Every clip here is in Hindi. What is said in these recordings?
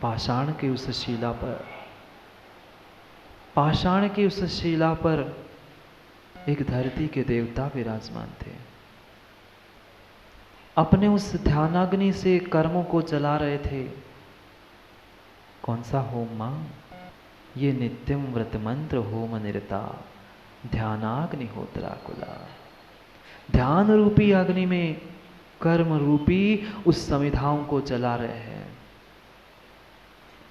पाषाण की उस शिला पर, पाषाण की उस शिला पर एक धरती के देवता विराजमान थे। अपने उस ध्यानाग्नि से कर्मों को जला रहे थे। कौन सा होम मां? ये नित्यम व्रत मंत्र होम निरता ध्यानाग्निहोत्राकुला। ध्यान रूपी अग्नि में कर्म रूपी उस समिधाओं को जला रहे हैं,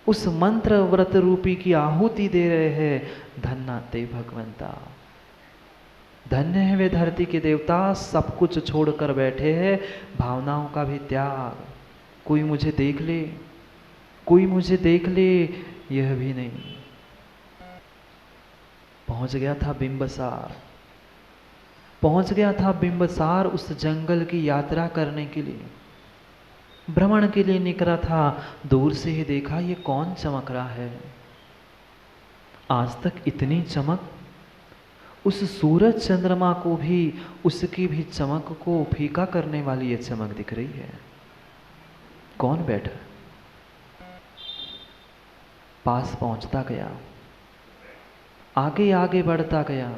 उस मंत्र व्रत रूपी की आहुति दे रहे हैं। धन्ना ते भगवंता, धन्य है वे धरती के देवता, सब कुछ छोड़कर बैठे हैं। भावनाओं का भी त्याग, कोई मुझे देख ले, कोई मुझे देख ले, यह भी नहीं। पहुंच गया था बिंबसार, पहुंच गया था बिंबसार उस जंगल की यात्रा करने के लिए, भ्रमण के लिए निकला था। दूर से ही देखा ये कौन चमक रहा है। आज तक इतनी चमक उस सूरज चंद्रमा को भी, उसकी भी चमक को फीका करने वाली ये चमक दिख रही है। कौन बैठा? पास पहुंचता गया, आगे आगे बढ़ता गया।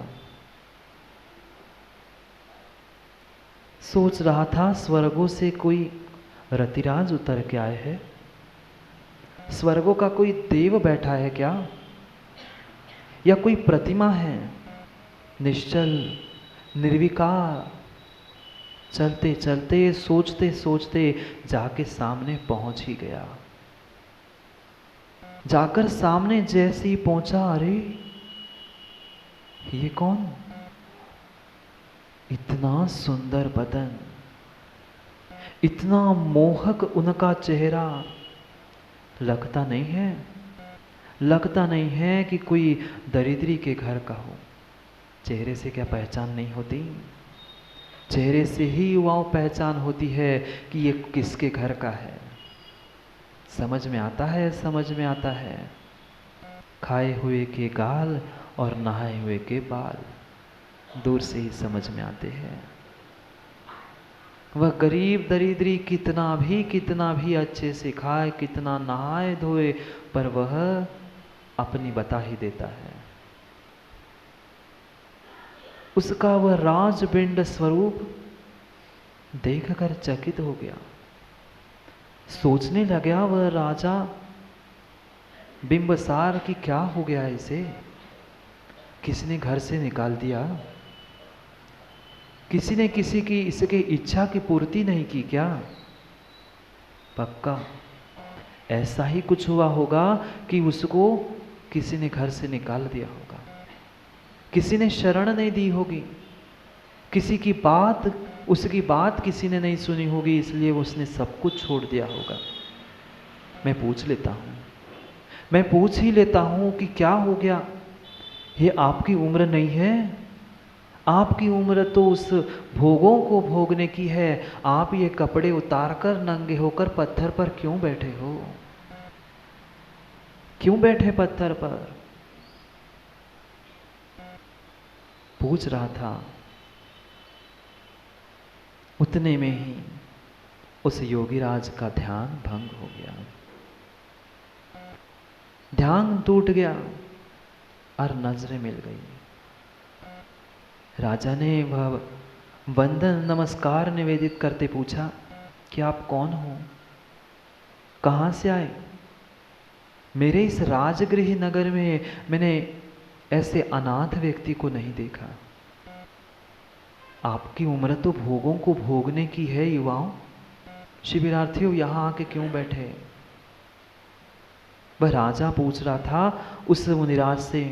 सोच रहा था स्वर्गों से कोई रतिराज उतर के आए हैं, स्वर्गों का कोई देव बैठा है क्या, या कोई प्रतिमा है निश्चल निर्विकार। चलते चलते सोचते सोचते जाके सामने पहुंच ही गया। जाकर सामने जैसे ही पहुंचा, अरे ये कौन? इतना सुंदर बदन, इतना मोहक उनका चेहरा। लगता नहीं है, लगता नहीं है कि कोई दरिद्री के घर का हो। चेहरे से क्या पहचान नहीं होती? चेहरे से ही युवाओं पहचान होती है कि ये किसके घर का है। समझ में आता है, समझ में आता है। खाए हुए के गाल और नहाए हुए के बाल दूर से ही समझ में आते हैं। वह गरीब दरिद्री कितना भी अच्छे से खाए, कितना नहाए धोए, पर वह अपनी बता ही देता है। उसका वह राजबिंड स्वरूप देखकर चकित हो गया। सोचने लगा वह राजा बिंबसार की क्या हो गया इसे? किसने घर से निकाल दिया? किसी ने किसी की इसके इच्छा की पूर्ति नहीं की क्या? पक्का ऐसा ही कुछ हुआ होगा कि उसको किसी ने घर से निकाल दिया होगा, किसी ने शरण नहीं दी होगी, किसी की बात, उसकी बात किसी ने नहीं सुनी होगी, इसलिए उसने सब कुछ छोड़ दिया होगा। मैं पूछ लेता हूँ, मैं पूछ ही लेता हूँ कि क्या हो गया? ये आपकी उम्र नहीं है, आपकी उम्र तो उस भोगों को भोगने की है। आप ये कपड़े उतारकर नंगे होकर पत्थर पर क्यों बैठे हो? क्यों बैठे पत्थर पर? पूछ रहा था। उतने में ही उस योगीराज का ध्यान भंग हो गया, ध्यान टूट गया और नजरें मिल गई। राजा ने वह वंदन नमस्कार निवेदित करते पूछा कि आप कौन हो, कहाँ से आए? मेरे इस राजगृह नगर में मैंने ऐसे अनाथ व्यक्ति को नहीं देखा। आपकी उम्र तो भोगों को भोगने की है। युवाओं, शिविरार्थियों, यहाँ आके क्यों बैठे? वह राजा पूछ रहा था उस मुनिराज से,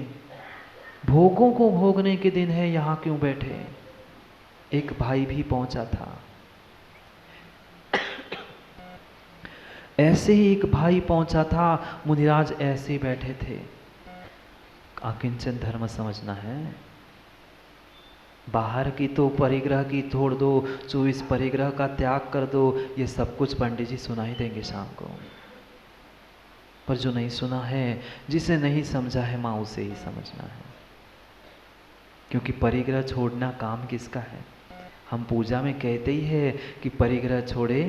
भोगों को भोगने के दिन है, यहाँ क्यों बैठे? एक भाई भी पहुंचा था। ऐसे ही एक भाई पहुंचा था, मुनिराज ऐसे ही बैठे थे। अकिंचन धर्म समझना है। बाहर की तो परिग्रह की तोड़ दो, 24 परिग्रह का त्याग कर दो, ये सब कुछ पंडित जी सुना ही देंगे शाम को। पर जो नहीं सुना है, जिसे नहीं समझा है माँ, उसे ही समझना है। क्योंकि परिग्रह छोड़ना काम किसका है? हम पूजा में कहते ही है कि परिग्रह छोड़े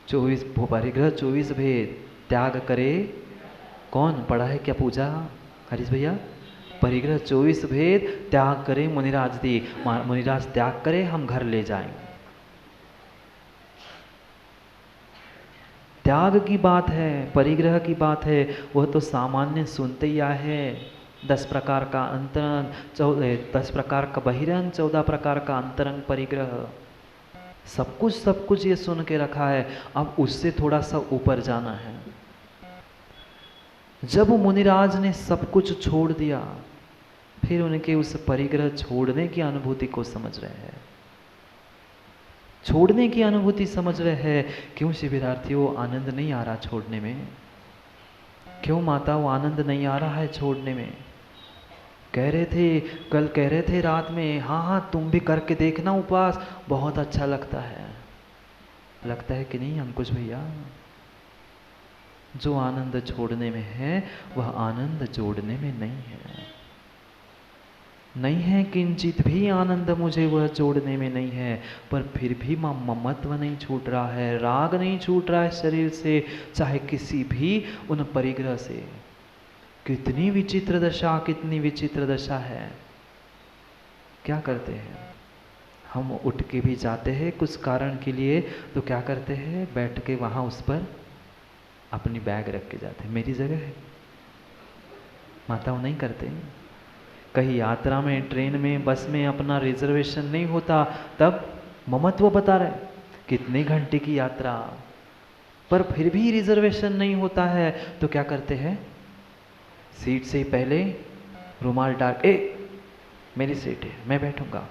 24 परिग्रह 24 भेद, त्याग करे कौन? पढ़ा है क्या पूजा हरीश भैया? परिग्रह 24 भेद त्याग करे मुनिराज दी। मुनिराज त्याग करे, हम घर ले जाएं। त्याग की बात है, परिग्रह की बात है, वह तो सामान्य सुनते ही आए हैं। 10 प्रकार का अंतरंग, 10 प्रकार का बहिरंग, 14 प्रकार का अंतरंग परिग्रह, सब कुछ ये सुन के रखा है। अब उससे थोड़ा सा ऊपर जाना है। जब मुनिराज ने सब कुछ छोड़ दिया, फिर उनके उस परिग्रह छोड़ने की अनुभूति को समझ रहे हैं। छोड़ने की अनुभूति समझ रहे हैं। क्यों शिविरार्थियों आनंद नहीं आ रहा छोड़ने में? क्यों माताओं आनंद नहीं आ रहा है छोड़ने में? कह रहे थे, कल कह रहे थे रात में, हाँ हाँ तुम भी करके देखना उपवास, बहुत अच्छा लगता है। लगता है कि नहीं अंकुश भैया? जो आनंद छोड़ने में है वह आनंद जोड़ने में नहीं है। नहीं है किंचित भी आनंद मुझे वह जोड़ने में नहीं है। पर फिर भी ममत्व नहीं छूट रहा है, राग नहीं छूट रहा है शरीर से, चाहे किसी भी उन परिग्रह से। कितनी विचित्र दशा, कितनी विचित्र दशा है। क्या करते हैं हम? उठ के भी जाते हैं कुछ कारण के लिए, तो क्या करते हैं? बैठ के वहाँ उस पर अपनी बैग रख के जाते हैं। मेरी जगह है। माताओं नहीं करते। कहीं यात्रा में, ट्रेन में, बस में अपना रिजर्वेशन नहीं होता, तब ममत्व बता रहे। कितने घंटे की यात्रा, पर फिर भी रिजर्वेशन नहीं होता है, तो क्या करते हैं? सीट से पहले रुमाल डाल, मेरी सीट है, मैं बैठूंगा।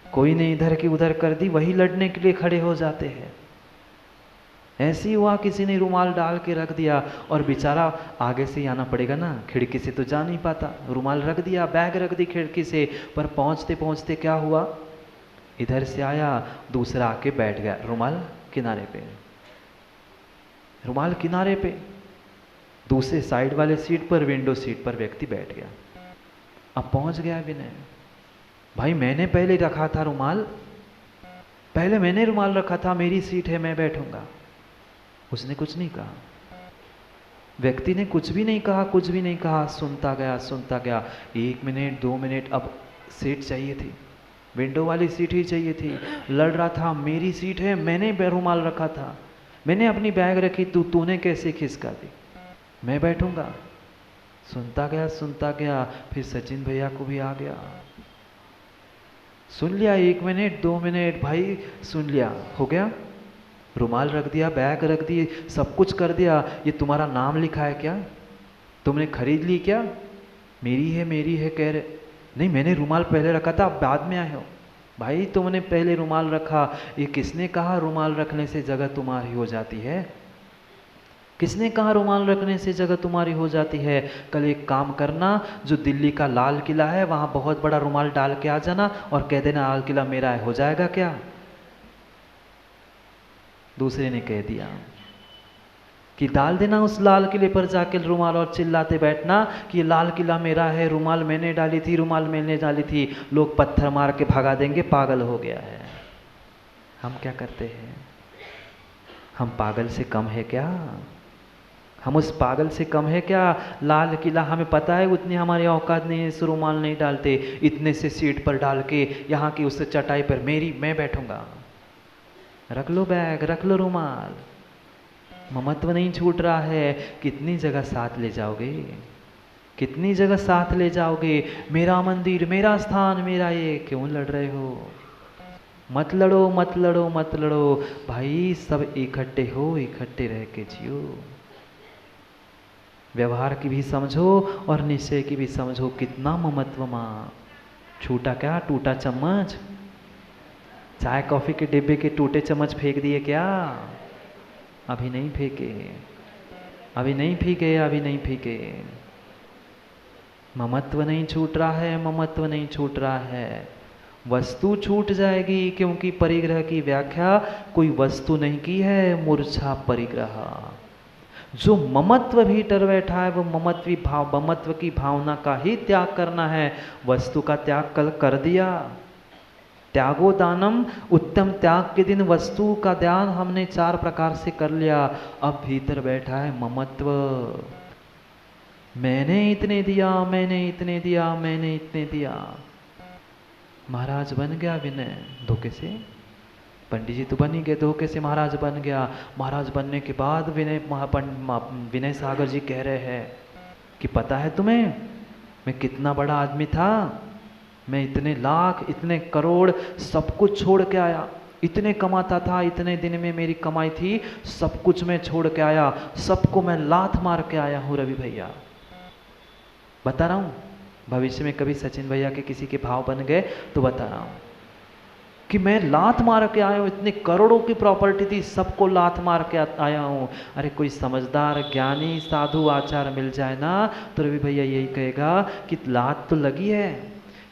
कोई ने इधर की उधर कर दी, वही लड़ने के लिए खड़े हो जाते हैं। ऐसी हुआ, किसी ने रुमाल डाल के रख दिया, और बेचारा आगे से ही आना पड़ेगा ना, खिड़की से तो जा नहीं पाता। रुमाल रख दिया, बैग रख दी खिड़की से, पर पहुंचते पहुंचते क्या हुआ? इधर से आया, दूसरा आके बैठ गया, रुमाल किनारे पे, रुमाल किनारे पे। दूसरे साइड वाले सीट पर, विंडो सीट पर व्यक्ति बैठ गया। अब पहुंच गया विनय, भाई मैंने पहले रखा था रुमाल, पहले मैंने रुमाल रखा था, मेरी सीट है, मैं बैठूंगा। उसने कुछ नहीं कहा, व्यक्ति ने कुछ भी नहीं कहा, कुछ भी नहीं कहा। सुनता गया, सुनता गया। 1 मिनट, 2 मिनट, अब सीट चाहिए थी, विंडो वाली सीट ही चाहिए थी। लड़ रहा था, मेरी सीट है, मैंने रुमाल रखा था, मैंने अपनी बैग रखी, तूने कैसे खिसका दी, मैं बैठूंगा। सुनता गया, सुनता गया। फिर सचिन भैया को भी आ गया, सुन लिया। 1 मिनट, 2 मिनट, भाई सुन लिया, हो गया। रुमाल रख दिया, बैग रख दी, सब कुछ कर दिया। ये तुम्हारा नाम लिखा है क्या? तुमने खरीद ली क्या? मेरी है, मेरी है कह रहे। नहीं, मैंने रुमाल पहले रखा था, अब बाद में आए हो। भाई तुमने पहले रुमाल रखा। ये किसने कहा रुमाल रखने से जगह तुम्हारी हो जाती है? किसने कहा रुमाल रखने से जगह तुम्हारी हो जाती है? कल एक काम करना, जो दिल्ली का लाल किला है वहाँ बहुत बड़ा रुमाल डाल के आ जाना और कह देना लाल किला मेरा है, हो जाएगा क्या? दूसरे ने कह दिया कि डाल देना उस लाल किले पर जाके रुमाल और चिल्लाते बैठना कि ये लाल किला मेरा है, रुमाल मैंने डाली थी, रुमाल मैंने डाली थी। लोग पत्थर मार के भगा देंगे, पागल हो गया है। हम क्या करते हैं? हम पागल से कम है क्या? हम उस पागल से कम है क्या? लाल किला हमें पता है उतनी हमारी औकात नहीं है, इस रुमाल नहीं डालते, इतने से सीट पर डाल के यहाँ की उस चटाई पर मैं बैठूंगा। रख लो बैग, रख लो रुमाल। ममत्व नहीं छूट रहा है। कितनी जगह साथ ले जाओगे? कितनी जगह साथ ले जाओगे? मेरा मंदिर, मेरा स्थान, मेरा ये, क्यों लड़ रहे हो? मत लड़ो, मत लड़ो, मत लड़ो भाई, सब इकट्ठे हो, इकट्ठे रह के जियो। व्यवहार की भी समझो और निश्चय की भी समझो। कितना ममत्व माँ छूटा क्या? टूटा चम्मच, चाय कॉफी के डिब्बे के टूटे चम्मच फेंक दिए क्या? अभी नहीं फेंके, अभी नहीं फेंके, अभी नहीं फेंके। ममत्व नहीं छूट रहा है, ममत्व नहीं छूट रहा है। वस्तु छूट जाएगी, क्योंकि परिग्रह की व्याख्या कोई वस्तु नहीं की है, मूर्छा परिग्रह। जो ममत्व भी डर बैठा है वो ममत्व की भावना का ही त्याग करना है। वस्तु का त्याग कल कर दिया, त्यागो दानम, उत्तम त्याग के दिन वस्तु का ध्यान हमने 4 प्रकार से कर लिया। अब भीतर बैठा है ममत्व। मैंने इतने दिया, मैंने इतने दिया, मैंने इतने दिया। महाराज बन गया विनय धोखे से, पंडित जी तो बन ही गए, धोखे से महाराज बन गया। महाराज बनने के बाद विनय सागर जी कह रहे हैं कि पता है तुम्हें मैं कितना बड़ा आदमी था, मैं इतने लाख इतने करोड़ सब कुछ छोड़ के आया, इतने कमाता था, इतने दिन में मेरी कमाई थी, सब कुछ मैं छोड़ के आया, सबको मैं लात मार के आया हूँ रवि भैया। बता रहा हूँ, भविष्य में कभी सचिन भैया के किसी के भाव बन गए तो बता रहा हूँ कि मैं लात मार के आया हूँ, इतने करोड़ों की प्रॉपर्टी थी, सबको लात मार के आया हूँ। अरे कोई समझदार ज्ञानी साधु आचार मिल जाए ना तो रवि भैया यही कहेगा कि लात तो लगी है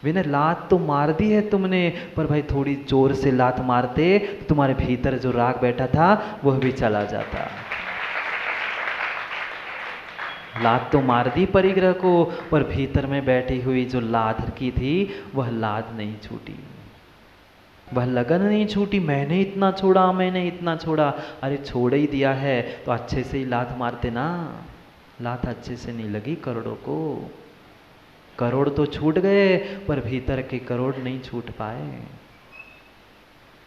विनय, लात तो मार दी है तुमने, पर भाई थोड़ी जोर से लात मारते तो तुम्हारे भीतर जो राग बैठा था वह भी चला जाता। लात तो मार दी परिग्रह को, पर भीतर में बैठी हुई जो लाद की थी वह लाद नहीं छूटी, वह लगन नहीं छूटी। मैंने इतना छोड़ा, मैंने इतना छोड़ा। अरे छोड़ ही दिया है तो अच्छे से ही लात मारते ना, लात अच्छे से नहीं लगी करोड़ों को। करोड़ तो छूट गए पर भीतर के करोड़ नहीं छूट पाए।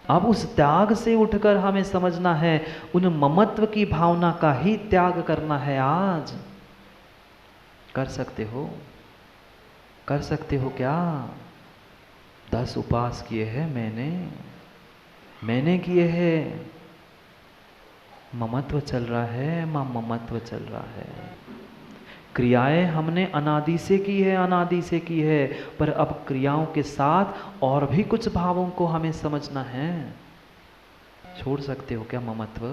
अब उस त्याग से उठकर हमें समझना है, उन ममत्व की भावना का ही त्याग करना है। आज कर सकते हो, कर सकते हो क्या? 10 उपवास किए हैं मैंने किए हैं। ममत्व चल रहा है, ममत्व चल रहा है। क्रियाएं हमने अनादि से की है, अनादि से की है, पर अब क्रियाओं के साथ और भी कुछ भावों को हमें समझना है। छोड़ सकते हो क्या ममत्व?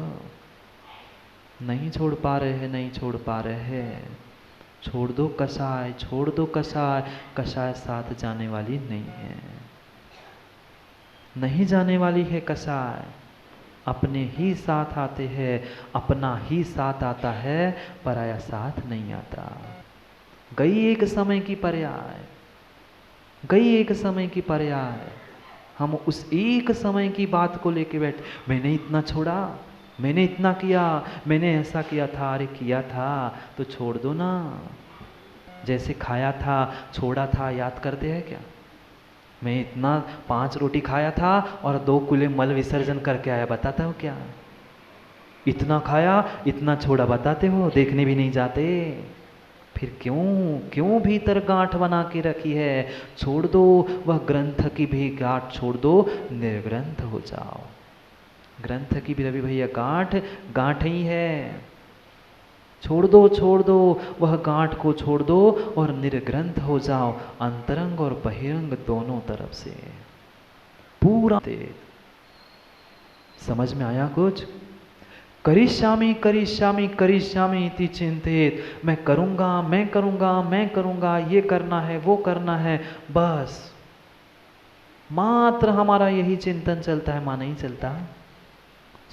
नहीं छोड़ पा रहे हैं, नहीं छोड़ पा रहे हैं। छोड़ दो कसाय, छोड़ दो कसाय। कसाय साथ जाने वाली नहीं है, नहीं जाने वाली है कसाय। अपने ही साथ आते हैं, अपना ही साथ आता है, पराया साथ नहीं आता। गई एक समय की पर्याय, गई एक समय की पर्याय। हम उस एक समय की बात को लेके बैठे, मैंने इतना छोड़ा, मैंने इतना किया, मैंने ऐसा किया था। अरे किया था तो छोड़ दो ना। जैसे खाया था, छोड़ा था, याद करते हैं क्या? मैं इतना 5 रोटी खाया था और 2 कूले मल विसर्जन करके आया, बताता हो क्या? इतना खाया, इतना छोड़ा, बताते हो? देखने भी नहीं जाते। फिर क्यों भीतर गांठ बना के रखी है? छोड़ दो, वह ग्रंथ की भी गांठ छोड़ दो, निर्ग्रंथ हो जाओ। ग्रंथ की भी रवि भैया गांठ ही है। छोड़ दो वह गांठ को छोड़ दो और निर्ग्रंथ हो जाओ, अंतरंग और बहिरंग दोनों तरफ से पूरा। समझ में आया कुछ? करिष्यामि करिष्यामि करिष्यामि इति चिंतित। मैं करूंगा, मैं करूंगा, मैं करूंगा, ये करना है, वो करना है, बस मात्र हमारा यही चिंतन चलता है। मां नहीं चलता।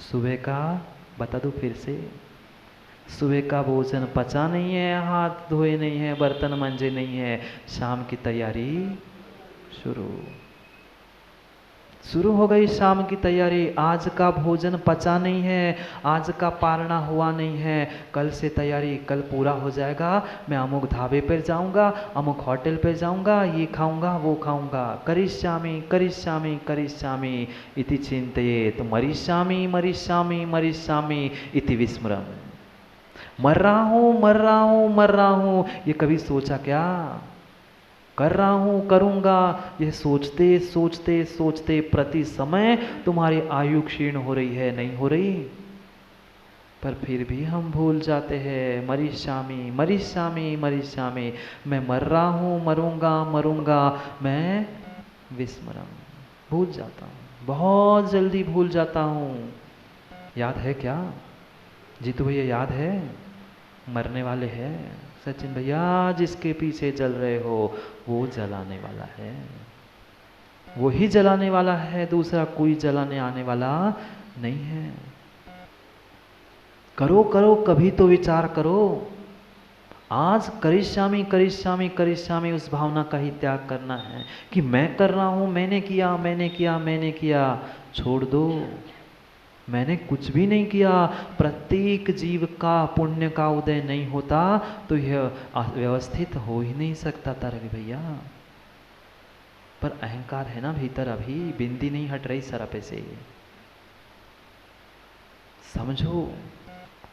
सुबह का बता दो फिर से, सुबह का भोजन पचा नहीं है, हाथ धोए नहीं है, बर्तन मंजे नहीं है, शाम की तैयारी शुरू हो गई। शाम की तैयारी, आज का भोजन पचा नहीं है, आज का पारना हुआ नहीं है, कल से तैयारी, कल पूरा हो जाएगा। मैं अमुक ढाबे पर जाऊंगा, अमुक होटल पर जाऊंगा, ये खाऊंगा, वो खाऊंगा। करिष्यामि करिष्यामि करिष्यामि इति चिंतयेत्, मरिष्यामि मरिष्यामि मरिष्यामि इति विस्मरन्। मर रहा हूँ, मर रहा हूँ, मर रहा हूँ, ये कभी सोचा क्या? कर रहा हूँ, करूँगा, यह सोचते सोचते सोचते प्रति समय तुम्हारी आयु क्षीण हो रही है, नहीं हो रही? पर फिर भी हम भूल जाते हैं। मरिष्यामि मरिष्यामि मरिष्यामि, मैं मर रहा हूँ, मरूंगा मरूंगा, मैं विस्मरम, भूल जाता हूँ, बहुत जल्दी भूल जाता हूँ। याद है क्या जीतू भैया? याद है? मरने वाले हैं सचिन भैया, जिसके पीछे जल रहे हो वो जलाने वाला है, वो ही जलाने वाला है, दूसरा कोई जलाने आने वाला नहीं है। करो करो, कभी तो विचार करो। आज करिष्यामि करिष्यामि करिष्यामि उस भावना का ही त्याग करना है कि मैं कर रहा हूं, मैंने किया मैंने किया मैंने किया। छोड़ दो, मैंने कुछ भी नहीं किया। प्रत्येक जीव का पुण्य का उदय नहीं होता तो यह व्यवस्थित हो ही नहीं सकता था रवि भैया। पर अहंकार है ना भीतर, अभी बिंदी नहीं हट रही सरपे से। समझो,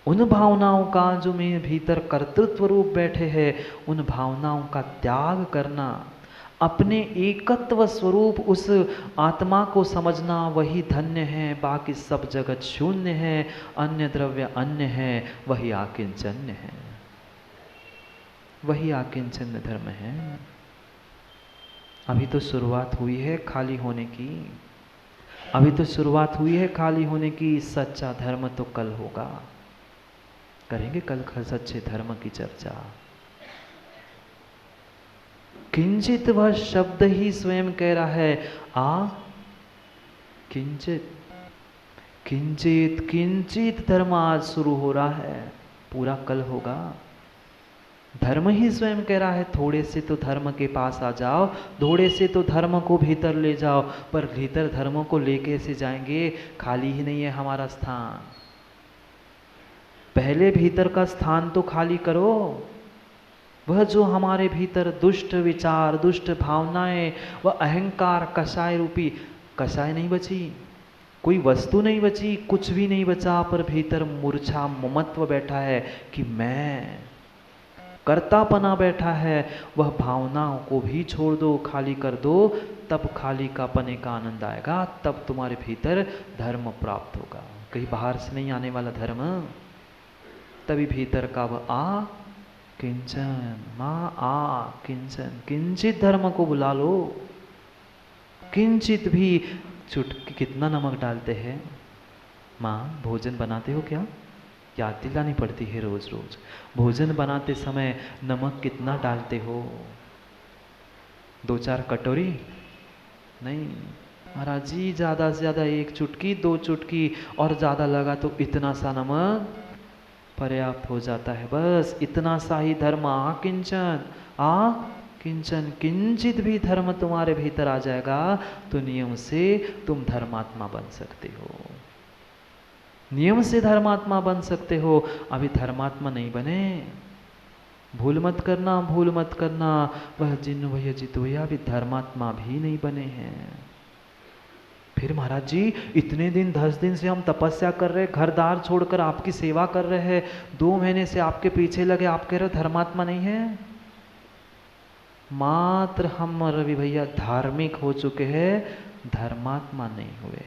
उन भावनाओं का जो मेरे भीतर कर्तृत्व रूप बैठे हैं, उन भावनाओं का त्याग करना, अपने एकत्व स्वरूप उस आत्मा को समझना, वही धन्य है। बाकी सब जगत शून्य है, अन्य द्रव्य अन्य है, वही आकिंचन्य है, वही आकिंचन्य धर्म है। अभी तो शुरुआत हुई है खाली होने की, अभी तो शुरुआत हुई है खाली होने की। सच्चा धर्म तो कल होगा, करेंगे कल सच्चे धर्म की चर्चा। किंचित वह शब्द ही स्वयं कह रहा है, आ किंचित किंचित किंचित धर्म आज शुरू हो रहा है, पूरा कल होगा। धर्म ही स्वयं कह रहा है, थोड़े से तो धर्म के पास आ जाओ, थोड़े से तो धर्म को भीतर ले जाओ। पर भीतर धर्म को लेके से जाएंगे, खाली ही नहीं है हमारा स्थान। पहले भीतर का स्थान तो खाली करो। वह जो हमारे भीतर दुष्ट विचार, दुष्ट भावनाएं, वह अहंकार कषाय रूपी, कषाय नहीं बची, कोई वस्तु नहीं बची, कुछ भी नहीं बचा, पर भीतर मूर्छा ममत्व बैठा है कि मैं, कर्तापना बैठा है। वह भावनाओं को भी छोड़ दो, खाली कर दो, तब खाली का पने का आनंद आएगा, तब तुम्हारे भीतर धर्म प्राप्त होगा। कहीं बाहर से नहीं आने वाला धर्म, तभी भीतर का वह आ किंचन, माँ आ किंचन, किंचित धर्म को बुला लो। किंचित भी, चुटकी कितना नमक डालते हैं माँ? भोजन बनाते हो क्या? याद दिलानी पड़ती है रोज रोज। भोजन बनाते समय नमक कितना डालते हो? 2-4 कटोरी नहीं महाराज जी, ज़्यादा से ज़्यादा 1 चुटकी 2 चुटकी, और ज़्यादा लगा तो इतना सा नमक पर्याप्त हो जाता है। बस इतना सा ही धर्म, आ किंचन, आ किंचन, किंचित भी धर्म तुम्हारे भीतर आ जाएगा तो नियम से तुम धर्मात्मा बन सकते हो, नियम से धर्मात्मा बन सकते हो। अभी धर्मात्मा नहीं बने, भूल मत करना, भूल मत करना। वह जिन वह जितवया भी धर्मात्मा भी नहीं बने हैं। फिर महाराज जी इतने दिन 10 दिन से हम तपस्या कर रहे, घरदार छोड़कर आपकी सेवा कर रहे हैं, 2 महीने से आपके पीछे लगे, आप कह रहे हो धर्मात्मा नहीं है? मात्र हम रवि भैया धार्मिक हो चुके हैं, धर्मात्मा नहीं हुए।